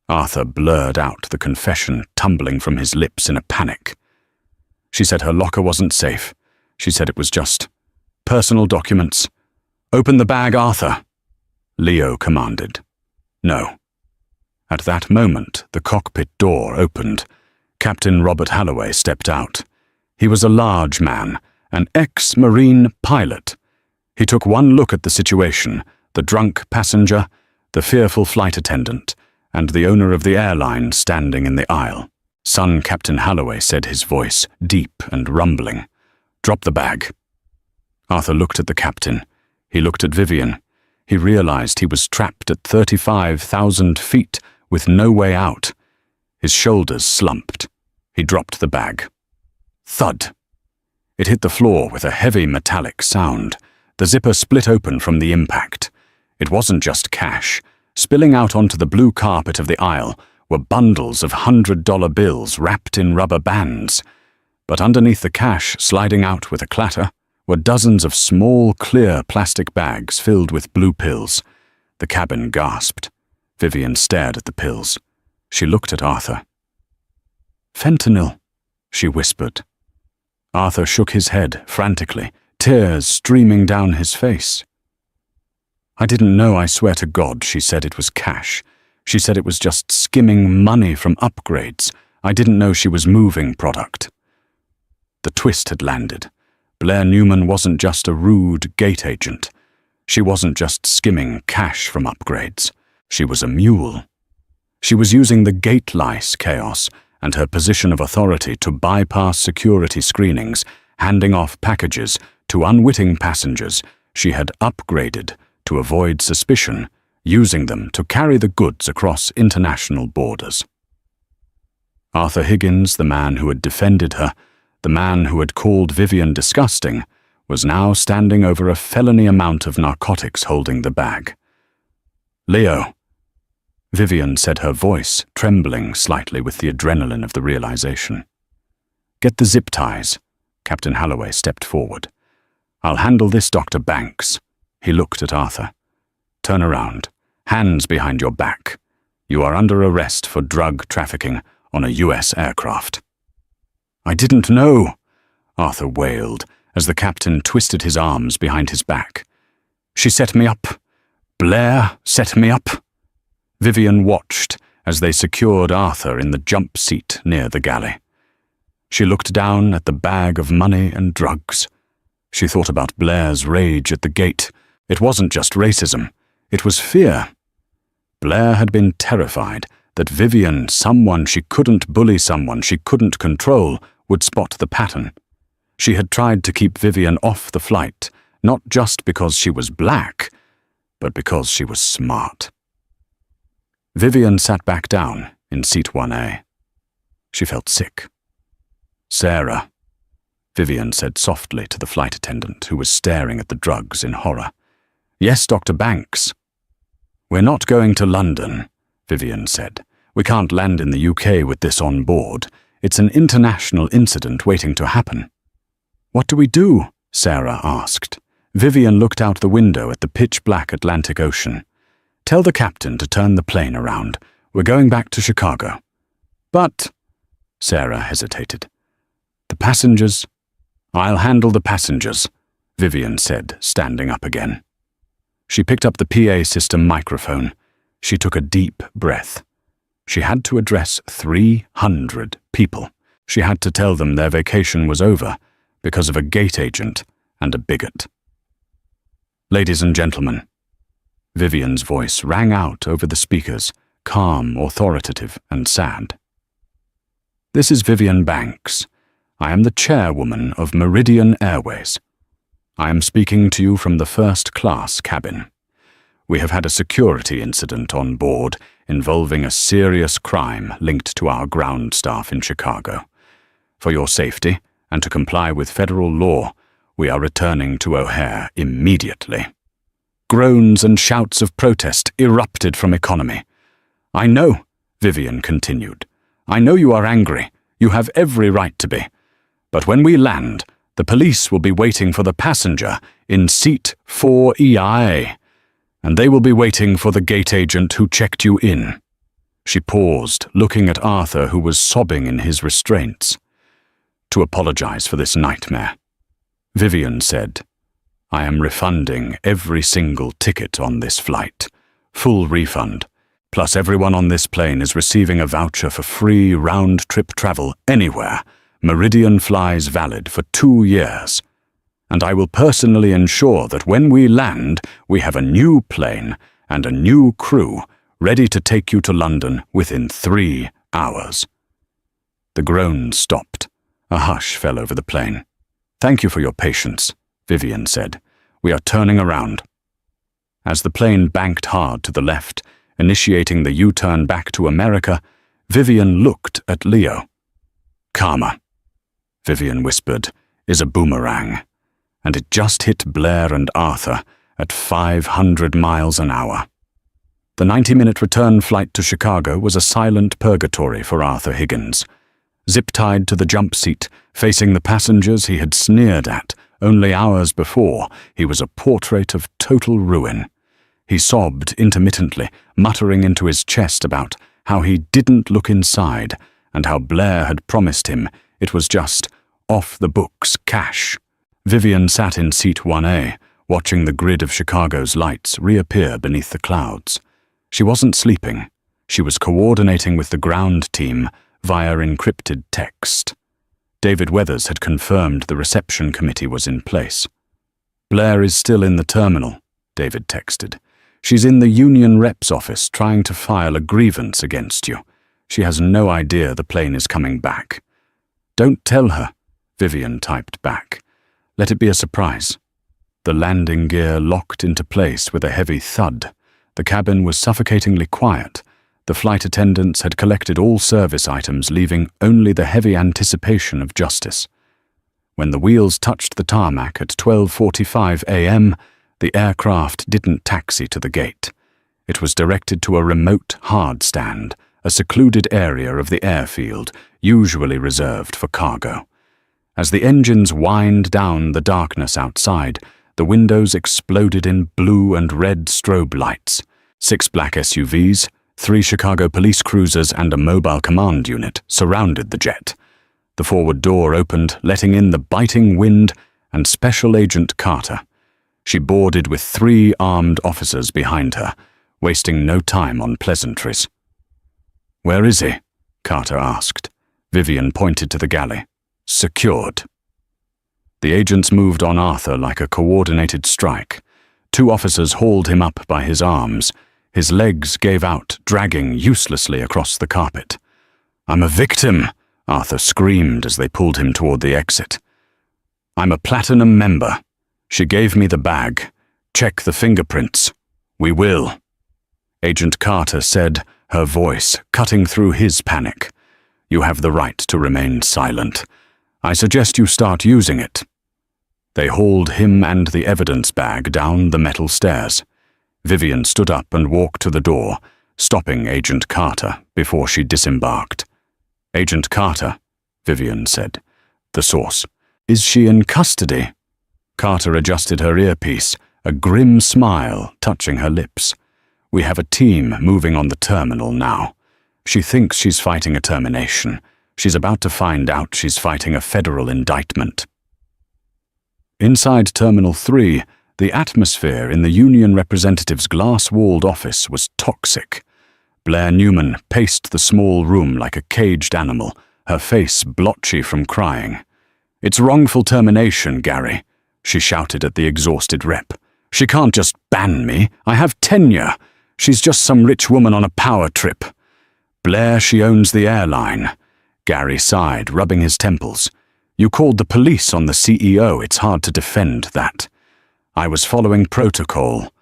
Arthur blurred out the confession tumbling from his lips in a panic. "She said her locker wasn't safe. She said it was just personal documents. Open the bag, Arthur," Leo commanded. "No." At that moment, the cockpit door opened. Captain Robert Halloway stepped out. He was a large man, an ex-Marine pilot. He took one look at the situation, the drunk passenger, the fearful flight attendant, and the owner of the airline standing in the aisle. "Son," Captain Halloway said, his voice deep and rumbling. "Drop the bag." Arthur looked at the captain. He looked at Vivian. He realized he was trapped at 35,000 feet with no way out. His shoulders slumped. He dropped the bag. Thud. It hit the floor with a heavy metallic sound. The zipper split open from the impact. It wasn't just cash. Spilling out onto the blue carpet of the aisle were bundles of $100 bills wrapped in rubber bands, but underneath the cash sliding out with a clatter were dozens of small, clear plastic bags filled with blue pills. The cabin gasped. Vivian stared at the pills. She looked at Arthur. "Fentanyl," she whispered. Arthur shook his head frantically, tears streaming down his face. "I didn't know, I swear to God," she said. "It was cash. She said it was just skimming money from upgrades. I didn't know she was moving product." The twist had landed. Blair Newman wasn't just a rude gate agent. She wasn't just skimming cash from upgrades. She was a mule. She was using the gate lice chaos and her position of authority to bypass security screenings, handing off packages to unwitting passengers she had upgraded to avoid suspicion, using them to carry the goods across international borders. Arthur Higgins, the man who had defended her, the man who had called Vivian disgusting, was now standing over a felony amount of narcotics holding the bag. "Leo," Vivian said, her voice trembling slightly with the adrenaline of the realization. "Get the zip ties." Captain Holloway stepped forward. "I'll handle this, Dr. Banks." He looked at Arthur. "Turn around. Hands behind your back. You are under arrest for drug trafficking on a U.S. aircraft." "I didn't know," Arthur wailed as the captain twisted his arms behind his back. "She set me up. Blair set me up." Vivian watched as they secured Arthur in the jump seat near the galley. She looked down at the bag of money and drugs. She thought about Blair's rage at the gate. It wasn't just racism. It was fear. Blair had been terrified that Vivian, someone she couldn't bully, someone she couldn't control, would spot the pattern. She had tried to keep Vivian off the flight, not just because she was black, but because she was smart. Vivian sat back down in seat 1A. She felt sick. "Sarah," Vivian said softly to the flight attendant who was staring at the drugs in horror. "Yes, Dr. Banks." "We're not going to London," Vivian said. "We can't land in the UK with this on board. It's an international incident waiting to happen." "What do we do?" Sarah asked. Vivian looked out the window at the pitch-black Atlantic Ocean. "Tell the captain to turn the plane around. We're going back to Chicago." "But—" Sarah hesitated. "The passengers—" "I'll handle the passengers," Vivian said, standing up again. She picked up the PA system microphone. She took a deep breath. She had to address 300 people. She had to tell them their vacation was over because of a gate agent and a bigot. "Ladies and gentlemen," Vivian's voice rang out over the speakers, calm, authoritative, and sad. "This is Vivian Banks. I am the chairwoman of Meridian Airways. I am speaking to you from the first-class cabin. We have had a security incident on board involving a serious crime linked to our ground staff in Chicago. For your safety and to comply with federal law, we are returning to O'Hare immediately." Groans and shouts of protest erupted from economy. "I know," Vivian continued. "I know you are angry. You have every right to be. But when we land, the police will be waiting for the passenger in seat 4EI, and they will be waiting for the gate agent who checked you in." She paused, looking at Arthur, who was sobbing in his restraints. "To apologize for this nightmare," Vivian said, "I am refunding every single ticket on this flight. Full refund. Plus everyone on this plane is receiving a voucher for free round-trip travel anywhere. Meridian flies valid for 2 years. And I will personally ensure that when we land, we have a new plane and a new crew ready to take you to London within 3 hours." The groans stopped. A hush fell over the plane. "Thank you for your patience," Vivian said. "We are turning around." As the plane banked hard to the left, initiating the U-turn back to America, Vivian looked at Leo. "Karma," Vivian whispered, "is a boomerang, and it just hit Blair and Arthur at 500 miles an hour." The 90-minute return flight to Chicago was a silent purgatory for Arthur Higgins. Zip-tied to the jump seat, facing the passengers he had sneered at only hours before, he was a portrait of total ruin. He sobbed intermittently, muttering into his chest about how he didn't look inside and how Blair had promised him it was just off-the-books cash. Vivian sat in seat 1A, watching the grid of Chicago's lights reappear beneath the clouds. She wasn't sleeping. She was coordinating with the ground team via encrypted text. David Weathers had confirmed the reception committee was in place. "Blair is still in the terminal," David texted. "She's in the union rep's office trying to file a grievance against you. She has no idea the plane is coming back." "Don't tell her," Vivian typed back. "Let it be a surprise." The landing gear locked into place with a heavy thud. The cabin was suffocatingly quiet. The flight attendants had collected all service items, leaving only the heavy anticipation of justice. When the wheels touched the tarmac at 12:45 a.m., the aircraft didn't taxi to the gate. It was directed to a remote hard stand, a secluded area of the airfield, usually reserved for cargo. As the engines whined down the darkness outside, the windows exploded in blue and red strobe lights. 6 black SUVs, 3 Chicago police cruisers and a mobile command unit surrounded the jet. The forward door opened, letting in the biting wind and Special Agent Carter. She boarded with 3 armed officers behind her, wasting no time on pleasantries. "Where is he?" Carter asked. Vivian pointed to the galley. "Secured." The agents moved on Arthur like a coordinated strike. 2 officers hauled him up by his arms. His legs gave out, dragging uselessly across the carpet. "I'm a victim," Arthur screamed as they pulled him toward the exit. "I'm a platinum member. She gave me the bag. Check the fingerprints." "We will." Agent Carter said, her voice cutting through his panic. "You have the right to remain silent. I suggest you start using it." They hauled him and the evidence bag down the metal stairs. Vivian stood up and walked to the door, stopping Agent Carter before she disembarked. "Agent Carter," Vivian said. The source. "Is she in custody?" Carter adjusted her earpiece, a grim smile touching her lips. "We have a team moving on the terminal now. She thinks she's fighting a termination. She's about to find out she's fighting a federal indictment." Inside Terminal 3, the atmosphere in the union representative's glass-walled office was toxic. Blair Newman paced the small room like a caged animal, her face blotchy from crying. "It's wrongful termination, Gary," she shouted at the exhausted rep. "She can't just ban me. I have tenure. She's just some rich woman on a power trip." "Blair, she owns the airline." Gary sighed, rubbing his temples. "You called the police on the CEO. It's hard to defend that." "I was following protocol."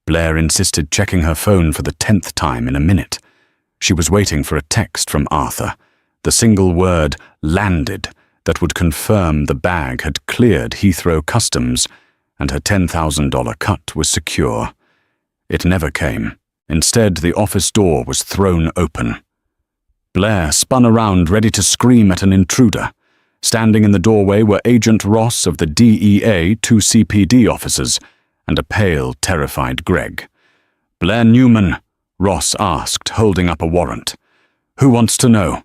Blair insisted, checking her phone for the 10th time in a minute. She was waiting for a text from Arthur, the single word "landed" that would confirm the bag had cleared Heathrow Customs and her $10,000 cut was secure. It never came. Instead, the office door was thrown open. Blair spun around, ready to scream at an intruder. Standing in the doorway were Agent Ross of the DEA, 2 CPD officers, and a pale, terrified Greg. "Blair Newman," Ross asked, holding up a warrant. "Who wants to know?"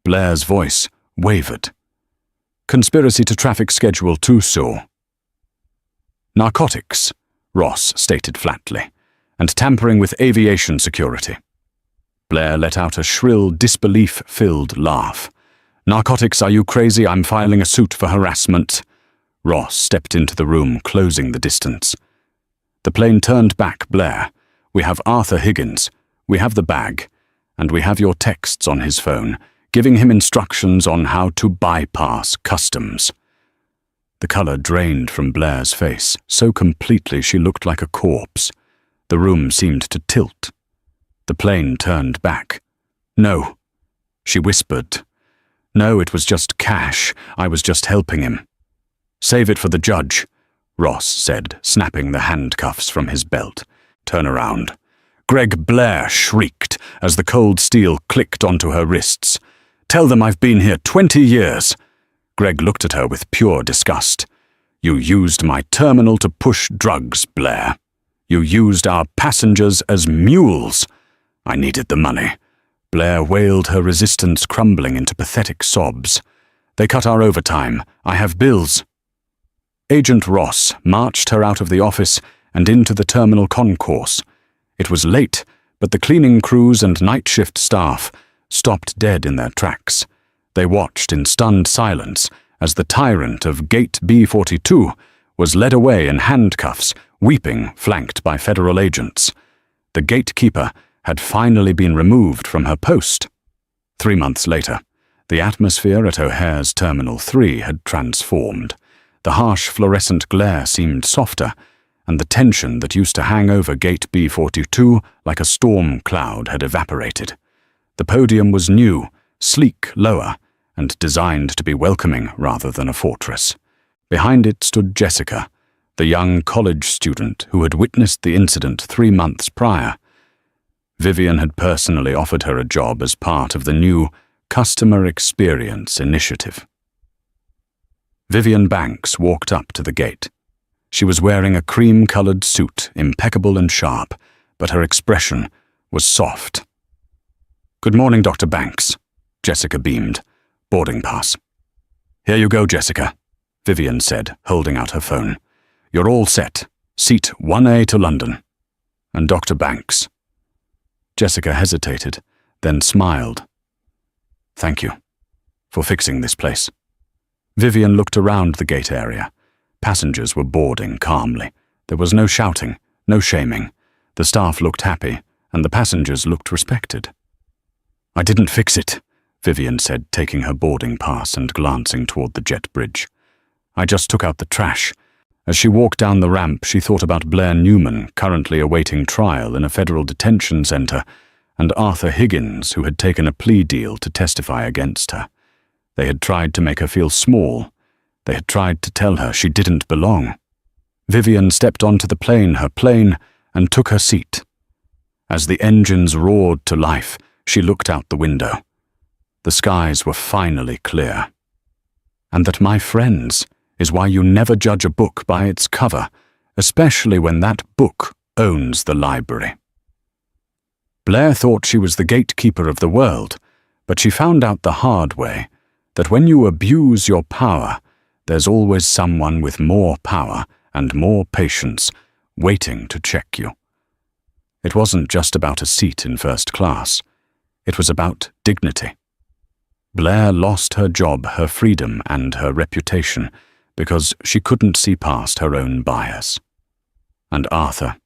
Blair's voice wavered. "Conspiracy to traffic Schedule 2, sir." "Narcotics," Ross stated flatly, "and tampering with aviation security." Blair let out a shrill, disbelief-filled laugh. "Narcotics, are you crazy? I'm filing a suit for harassment." Ross stepped into the room, closing the distance. The plane turned back. "Blair, we have Arthur Higgins, we have the bag, and we have your texts on his phone, giving him instructions on how to bypass customs." The color drained from Blair's face, so completely she looked like a corpse. The room seemed to tilt. The plane turned back. "No," she whispered. "No, it was just cash. I was just helping him." "Save it for the judge," Ross said, snapping the handcuffs from his belt. "Turn around." Greg Blair shrieked as the cold steel clicked onto her wrists. "Tell them I've been here 20 years. Greg looked at her with pure disgust. "You used my terminal to push drugs, Blair. You used our passengers as mules. I needed the money." Blair wailed, her resistance crumbling into pathetic sobs. "They cut our overtime. I have bills." Agent Ross marched her out of the office and into the terminal concourse. It was late, but the cleaning crews and night shift staff stopped dead in their tracks. They watched in stunned silence as the tyrant of Gate B42 was led away in handcuffs, weeping, flanked by federal agents. The gatekeeper had finally been removed from her post. 3 months later, the atmosphere at O'Hare's Terminal 3 had transformed. The harsh fluorescent glare seemed softer, and the tension that used to hang over Gate B42 like a storm cloud had evaporated. The podium was new, sleek, lower, and designed to be welcoming rather than a fortress. Behind it stood Jessica, the young college student who had witnessed the incident 3 months prior. Vivian had personally offered her a job as part of the new Customer Experience Initiative. Vivian Banks walked up to the gate. She was wearing a cream-colored suit, impeccable and sharp, but her expression was soft. "Good morning, Dr. Banks," Jessica beamed. "Boarding pass." "Here you go, Jessica," Vivian said, holding out her phone. "You're all set. Seat 1A to London." "And Dr. Banks." Jessica hesitated, then smiled. "Thank you for fixing this place." Vivian looked around the gate area. Passengers were boarding calmly. There was no shouting, no shaming. The staff looked happy, and the passengers looked respected. "I didn't fix it," Vivian said, taking her boarding pass and glancing toward the jet bridge. "I just took out the trash." As she walked down the ramp, she thought about Blair Newman, currently awaiting trial in a federal detention center, and Arthur Higgins, who had taken a plea deal to testify against her. They had tried to make her feel small. They had tried to tell her she didn't belong. Vivian stepped onto her plane, and took her seat. As the engines roared to life, she looked out the window. The skies were finally clear. And that, my friends, is why you never judge a book by its cover, especially when that book owns the library. Blair thought she was the gatekeeper of the world, but she found out the hard way that when you abuse your power, there's always someone with more power and more patience waiting to check you. It wasn't just about a seat in first class. It was about dignity. Blair lost her job, her freedom, and her reputation because she couldn't see past her own bias. And Arthur.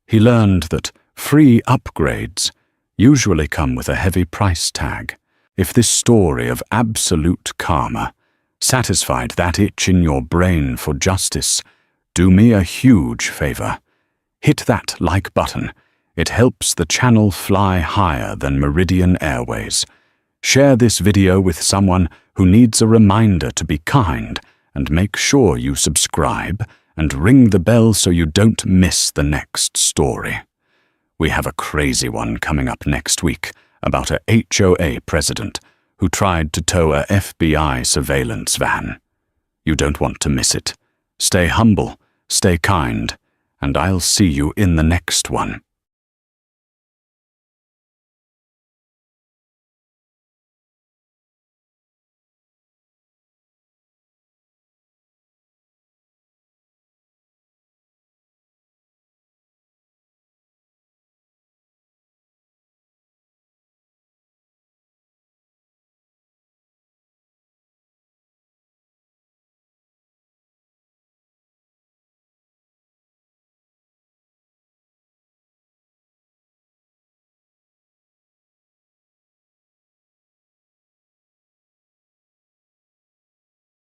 He learned that free upgrades usually come with a heavy price tag. If this story of absolute karma satisfied that itch in your brain for justice, do me a huge favor. Hit that like button. It helps the channel fly higher than Meridian Airways. Share this video with someone who needs a reminder to be kind, and make sure you subscribe and ring the bell so you don't miss the next story. We have a crazy one coming up next week about a HOA president who tried to tow a FBI surveillance van. You don't want to miss it. Stay humble, stay kind, and I'll see you in the next one.